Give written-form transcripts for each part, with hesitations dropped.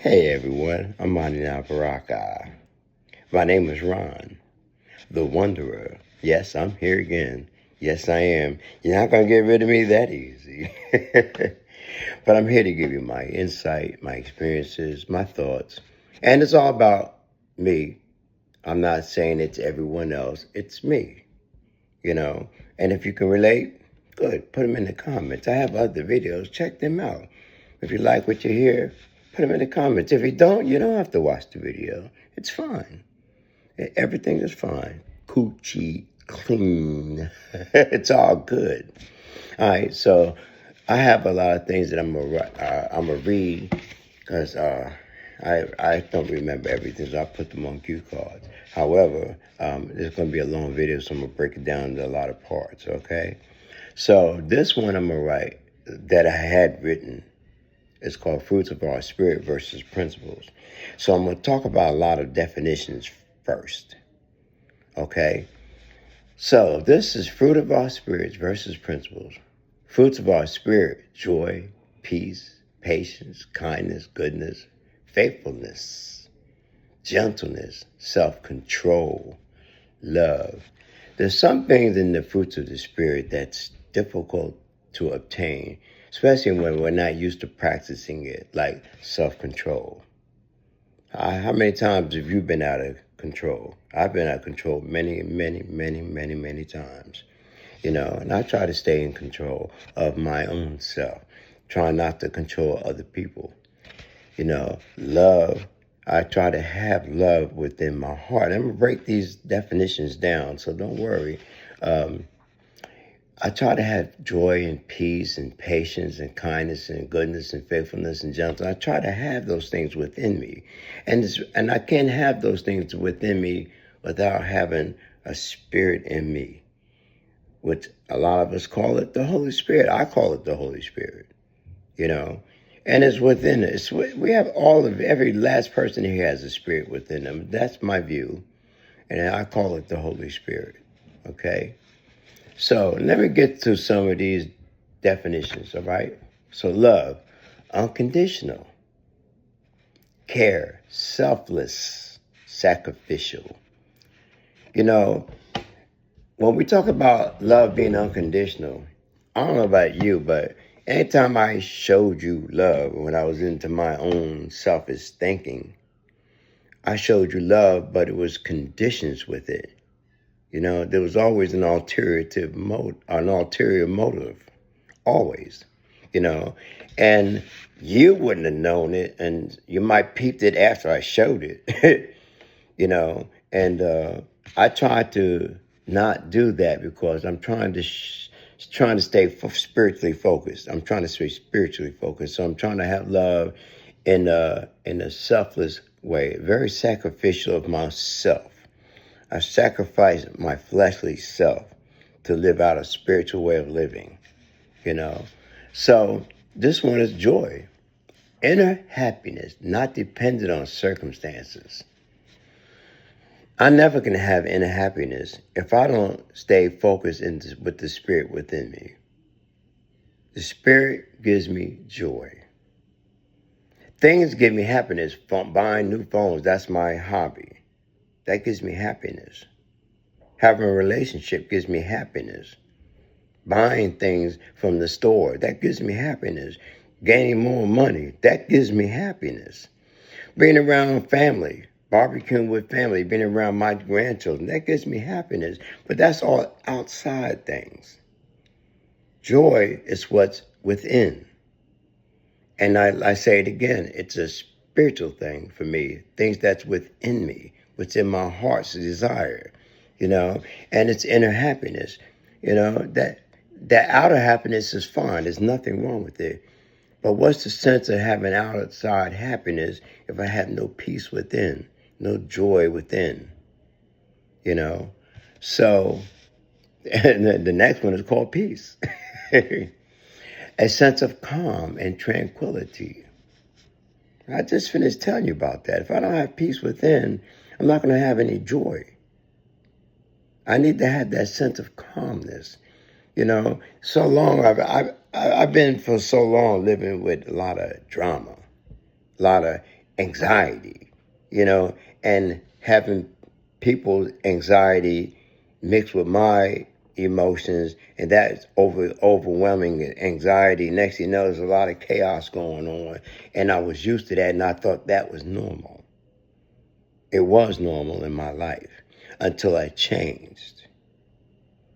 Hey everyone, I'm Manina Baraka. My name is Ron, the Wanderer. Yes, I'm here again. Yes, I am. You're not going to get rid of me that easy. But I'm here to give you my insight, my experiences, my thoughts. And it's all about me. I'm not saying it's everyone else, it's me, you know. And if you can relate, good, put them in the comments. I have other videos, check them out. If you like what you hear, put them in the comments. If you don't have to watch the video. It's fine. Everything is fine. Coochie clean. It's all good. All right, so I have a lot of things that I'm gonna read because I don't remember everything, so I put them on cue cards. However, it's gonna be a long video, so I'm gonna break it down into a lot of parts. Okay, so this one I'm gonna write that I had written. It's called Fruits of Our Spirit versus Principles. So I'm going to talk about a lot of definitions first. Okay? So this is Fruit of Our Spirits versus Principles. Fruits of our spirit: joy, peace, patience, kindness, goodness, faithfulness, gentleness, self-control, love. There's some things in the fruits of the spirit that's difficult to obtain, especially when we're not used to practicing it, like self-control. How many times have you been out of control? I've been out of control many times, and I try to stay in control of my own self, trying not to control other people. Love. I try to have love within my heart. I'm going to break these definitions down, so don't worry. Um, I try to have joy and peace and patience and kindness and goodness and faithfulness and gentleness. I try to have those things within me. And I can't have those things within me without having a spirit in me, which a lot of us call it the Holy Spirit. I call it the Holy Spirit, you know. And it's within us. We have every last person here has a spirit within them. That's my view. And I call it the Holy Spirit, okay? So let me get to some of these definitions, all right? So love, unconditional; care, selfless, sacrificial. You know, when we talk about love being unconditional, I don't know about you, but anytime I showed you love when I was into my own selfish thinking, I showed you love, but it was conditions with it. There was always an ulterior motive, always, you know, and you wouldn't have known it, and you might peeped it after I showed it, and I try to not do that because I'm trying to stay spiritually focused. I'm trying to stay spiritually focused, so I'm trying to have love in a selfless way, very sacrificial of myself. I sacrifice my fleshly self to live out a spiritual way of living, you know. So this one is joy, inner happiness, not dependent on circumstances. I never can have inner happiness if I don't stay focused with the spirit within me. The spirit gives me joy. Things give me happiness. Buying new phones, that's my hobby. That gives me happiness. Having a relationship gives me happiness. Buying things from the store, that gives me happiness. Gaining more money, that gives me happiness. Being around family, barbecuing with family, being around my grandchildren, that gives me happiness. But that's all outside things. Joy is what's within. And I say it again, it's a spiritual thing for me, things that's within me, what's in my heart's desire, and it's inner happiness, that outer happiness is fine. There's nothing wrong with it. But what's the sense of having outside happiness if I have no peace within, no joy within, you know? So, and the next one is called peace. A sense of calm and tranquility. I just finished telling you about that. If I don't have peace within, I'm not going to have any joy. I need to have that sense of calmness. So long I've been for so long living with a lot of drama, a lot of anxiety, you know, and having people's anxiety mixed with my emotions, and that's overwhelming anxiety. Next thing you know, there's a lot of chaos going on, and I was used to that, and I thought that was normal. It was normal in my life until I changed,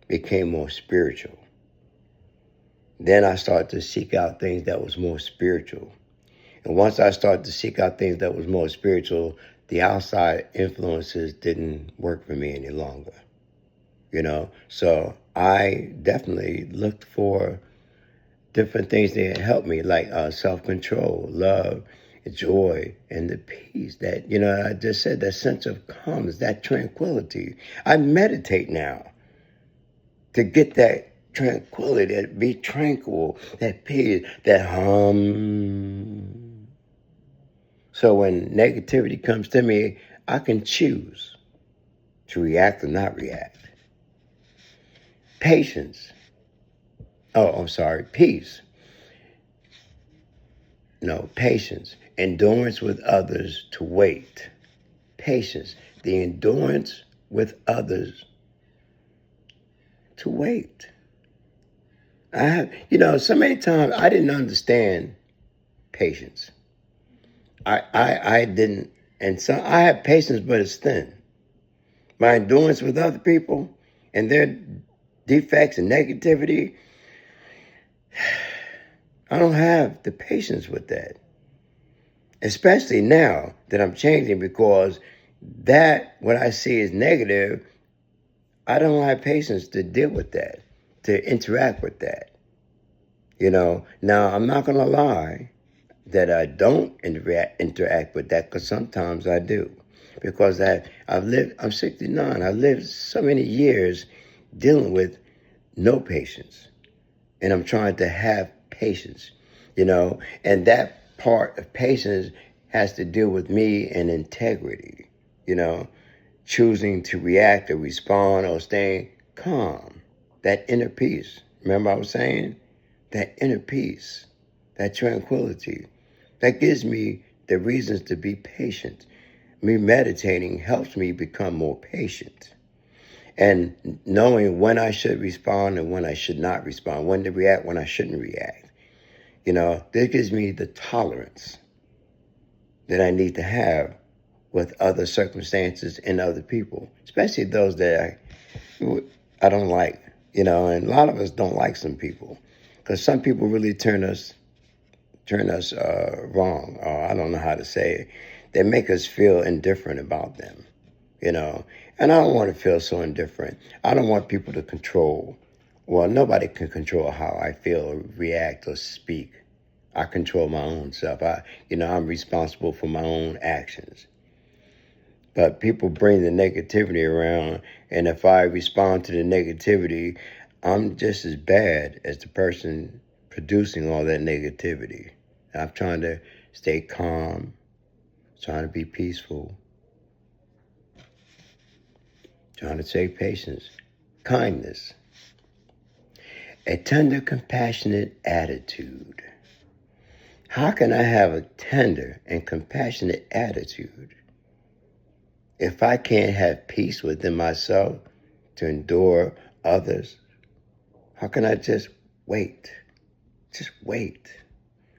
became more spiritual. Then I started to seek out things that was more spiritual. And once I started to seek out things that was more spiritual, the outside influences didn't work for me any longer. So I definitely looked for different things that helped me, like self-control, love, joy, and the peace that, I just said, that sense of calmness, that tranquility. I meditate now to get that tranquility, that be tranquil, that peace, that hum. So when negativity comes to me, I can choose to react or not react. Patience. Oh, I'm sorry. Peace. No, patience. Endurance with others to wait. Patience. The endurance with others to wait. I have, so many times I didn't understand patience. I didn't, and so I have patience, but it's thin. My endurance with other people and their defects and negativity, I don't have the patience with that. Especially now that I'm changing, because that, what I see is negative, I don't have patience to deal with that, to interact with that. Now I'm not going to lie that I don't interact with that, because sometimes I do. Because I'm 69, I've lived so many years dealing with no patience. And I'm trying to have patience, and that part of patience has to do with me and integrity, choosing to react or respond or staying calm, that inner peace. Remember I was saying? That inner peace, that tranquility, that gives me the reasons to be patient. Me meditating helps me become more patient. And knowing when I should respond and when I should not respond, when to react, when I shouldn't react. This gives me the tolerance that I need to have with other circumstances and other people, especially those that I don't like, and a lot of us don't like some people, because some people really turn us wrong, or I don't know how to say it. They make us feel indifferent about them, and I don't want to feel so indifferent. I don't want people to control. Well, nobody can control how I feel or react or speak. I control my own self. I'm responsible for my own actions. But people bring the negativity around, and if I respond to the negativity, I'm just as bad as the person producing all that negativity. I'm trying to stay calm, trying to be peaceful, trying to say patience, kindness, a tender, compassionate attitude. How can I have a tender and compassionate attitude if I can't have peace within myself to endure others? How can I just wait? Just wait.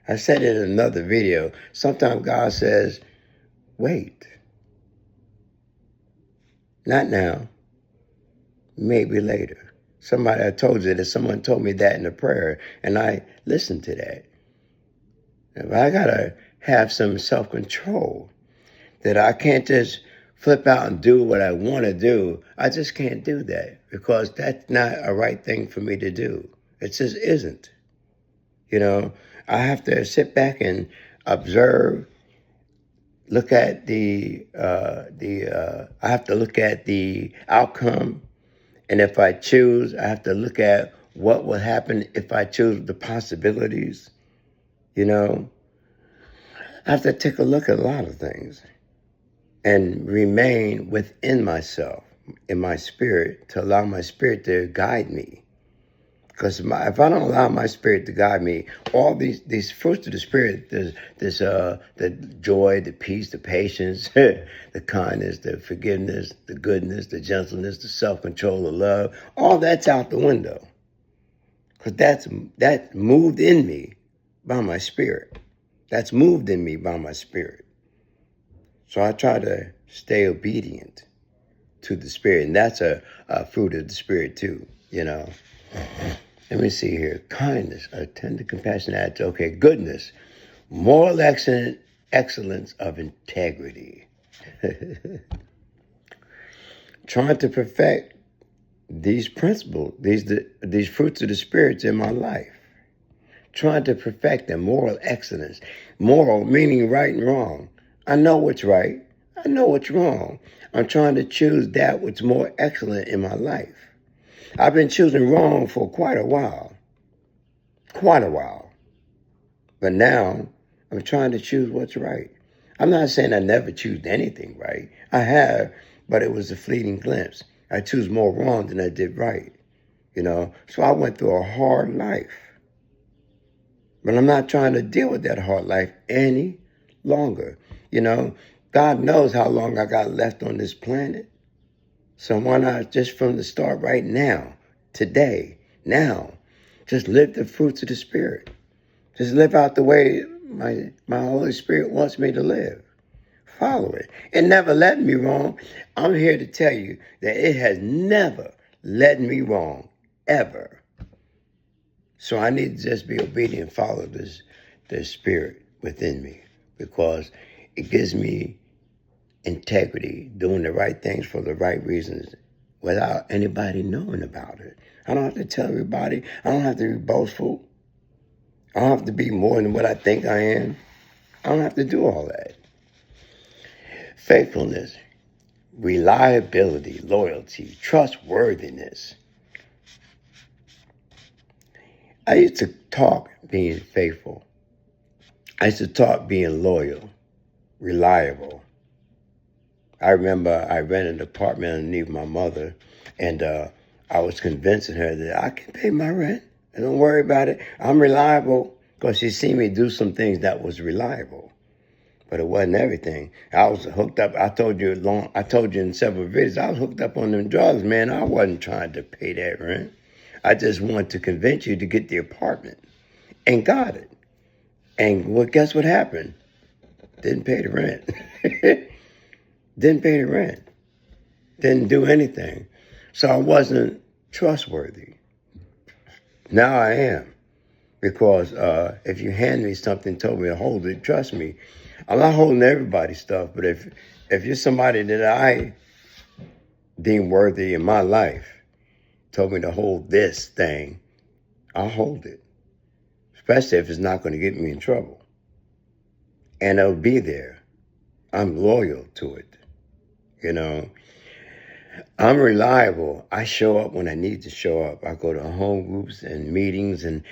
I said it in another video. Sometimes God says, wait. Not now. Maybe later. I told you that someone told me that in a prayer, and I listened to that. If I gotta have some self-control, that I can't just flip out and do what I want to do. I just can't do that, because that's not a right thing for me to do. It just isn't. I have to sit back and observe, look at I have to look at the outcome. And if I choose, I have to look at what will happen if I choose the possibilities. I have to take a look at a lot of things and remain within myself, in my spirit, to allow my spirit to guide me. Because if I don't allow my spirit to guide me, all these fruits of the spirit, the joy, the peace, the patience, the kindness, the forgiveness, the goodness, the gentleness, the self-control, the love, all that's out the window. Because that's moved in me by my spirit. That's moved in me by my spirit. So I try to stay obedient to the spirit, and that's a fruit of the spirit too. Let me see here. Kindness, a tender, compassionate attitude. Okay, goodness, moral excellence of integrity. Trying to perfect these principles, these fruits of the spirits in my life. Trying to perfect them. Moral excellence. Moral meaning right and wrong. I know what's right. I know what's wrong. I'm trying to choose that which is more excellent in my life. I've been choosing wrong for quite a while. But now I'm trying to choose what's right. I'm not saying I never choose anything right. I have, but it was a fleeting glimpse. I choose more wrong than I did right. So I went through a hard life. But I'm not trying to deal with that hard life any longer. God knows how long I got left on this planet. So why not just from the start right now, today, now, just live the fruits of the Spirit. Just live out the way my Holy Spirit wants me to live. Follow it. It never led me wrong. I'm here to tell you that it has never led me wrong, ever. So I need to just be obedient and follow the Spirit within me, because it gives me integrity, doing the right things for the right reasons without anybody knowing about it. I don't have to tell everybody. I don't have to be boastful. I don't have to be more than what I think I am. I don't have to do all that. Faithfulness, reliability, loyalty, trustworthiness. I used to talk being faithful. I used to talk being loyal, reliable. I remember I rented an apartment underneath my mother, and I was convincing her that I can pay my rent. And don't worry about it. I'm reliable, because she seen me do some things that was reliable. But it wasn't everything. I was hooked up. I told you in several videos, I was hooked up on them drugs, man. I wasn't trying to pay that rent. I just wanted to convince you to get the apartment, and got it. And guess what happened? Didn't pay the rent. Didn't pay the rent. Didn't do anything. So I wasn't trustworthy. Now I am. Because if you hand me something, told me to hold it, trust me, I'm not holding everybody's stuff. But if you're somebody that I deem worthy in my life, told me to hold this thing, I'll hold it. Especially if it's not going to get me in trouble. And it'll be there. I'm loyal to it. I'm reliable. I show up when I need to show up. I go to home groups and meetings, and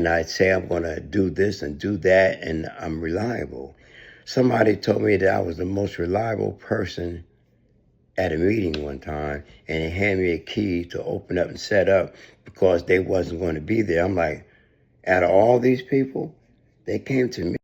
I say I'm going to do this and do that, and I'm reliable. Somebody told me that I was the most reliable person at a meeting one time, and they handed me a key to open up and set up because they wasn't going to be there. I'm like, out of all these people, they came to me.